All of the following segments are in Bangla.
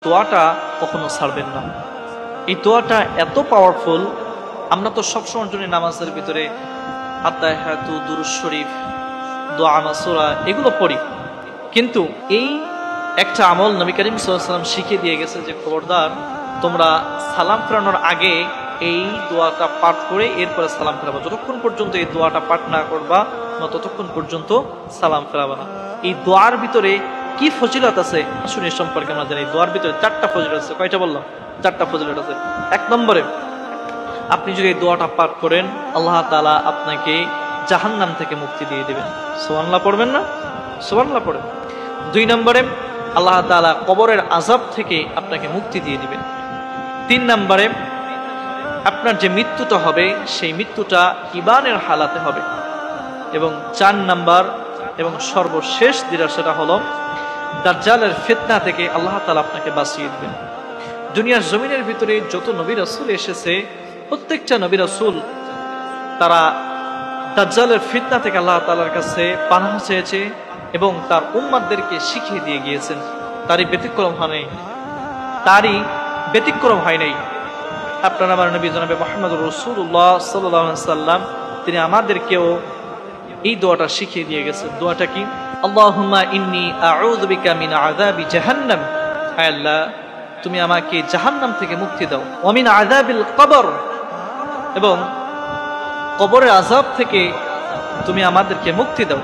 দোয়াটা কখনো ছাড়বেন না। এই দোয়াটা এত পাওয়ারফুল। আমরা তো সবসময়ের জন্য নামাজের ভিতরে আত্তাহিয়াতু, দুরূদ শরীফ, দোয়া মাসুরা এগুলো পড়ি, কিন্তু এই একটা আমল নবী করিম সাল্লাল্লাহু আলাইহি ওয়াসাল্লাম শিখিয়ে দিয়ে গেছে যে খবরদার তোমরা সালাম ফেরানোর আগে এই দোয়াটা পাঠ করে এরপরে সালাম ফেরাবা। যতক্ষণ পর্যন্ত এই দোয়াটা পাঠ না করবা ততক্ষণ পর্যন্ত সালাম ফেরাবা না। এই দোয়ার ভিতরে কি ফজিলত আছে আসুন এ সম্পর্কে আমরা জানি। দোয়ার ভিতরে 4টা ফজিলত আছে। কয়টা বললাম? 4টা ফজিলত আছে। 1 নম্বরে, আপনি যদি এই দোয়াটা পাঠ করেন আল্লাহ তাআলা আপনাকে জাহান্নাম থেকে মুক্তি দিয়ে দিবেন। সুবহানাল্লাহ পড়বেন না? সুবহানাল্লাহ পড়েন। 2 নম্বরে, আল্লাহ তাআলা কবরের আযাব থেকে আপনাকে মুক্তি দিয়ে দিবেন। 3 নম্বরে, আপনার যে মৃত্যুটা হবে সেই মৃত্যুটা ঈমানের হালাতে হবে। এবং 4 নাম্বার এবং সর্বশেষ যেটা সেটা হলো দাজ্জালের ফিতনা থেকে আল্লাহ তাআলা আপনাকে বাঁচিয়ে দিবেন। দুনিয়ার জমিনের ভিতরে যত নবী রাসূল এসেছে প্রত্যেকটা নবী রাসূল তারা দাজ্জালের ফিতনা থেকে আল্লাহ তাআলার কাছে পানাহ চেয়েছে এবং তার উম্মতদেরকে শিখিয়ে দিয়ে গিয়েছেন। তারই ব্যতিক্রম হয় নাই। আপনার আমার নবী জনাবে মুহাম্মদুর রাসূলুল্লাহ সাল্লাল্লাহু আলাইহি ওয়াসাল্লাম তিনি আমাদেরকেও এই দোয়াটা শিখিয়ে দিয়ে গেছেন। দোয়াটা কি? আল্লাহুম্মা ইন্নী আউযু বিকা মিন আযাবি জাহান্নাম, হে আল্লাহ তুমি আমাকে জাহান্নাম থেকে মুক্তি দাও। ওয়া মিন আযাবিল কবর, এবং কবরের আযাব থেকে তুমি আমাদেরকে মুক্তি দাও।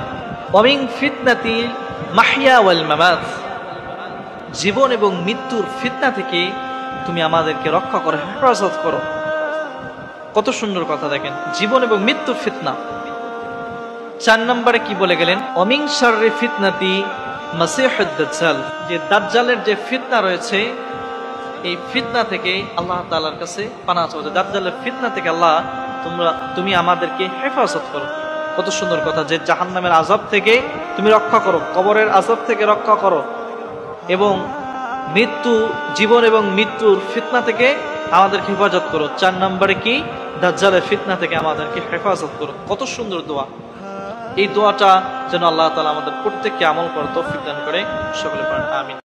ওয়া মিন ফিতনাতিল মাহইয়া ওয়াল মামাত, জীবন এবং মৃত্যুর ফিতনা থেকে তুমি আমাদেরকে রক্ষা করো, হেফাজত করো। কত সুন্দর কথা দেখেন, জীবন এবং মৃত্যুর ফিতনা। 4 নম্বরে কি বলে গেলেন? অমিন শাররি ফিতনাতি মাসিহুদ দাজ্জাল, যে দাজ্জালের যে ফিতনা রয়েছে এই ফিতনা থেকে আল্লাহ তাআলার কাছে পানাহ চাও। দাজ্জালের ফিতনা থেকে আল্লাহ তুমি আমাদেরকে হেফাজত করো। কত সুন্দর কথা, যে জাহান্নামের আযাব থেকে তুমি রক্ষা করো, কবরের আযাব থেকে রক্ষা করো, এবং জীবন এবং মৃত্যুর ফিতনা থেকে আমাদেরকে হেফাজত করো। 4 নম্বরে কি? দাজ্জালের ফিতনা থেকে আমাদেরকে হেফাজত করো। কত সুন্দর দোয়া। এই দোয়াটা যেন আল্লাহ তাআলা আমাদের প্রত্যেককে আমল করার তৌফিক দান করে। সকলে পড়েন আমিন।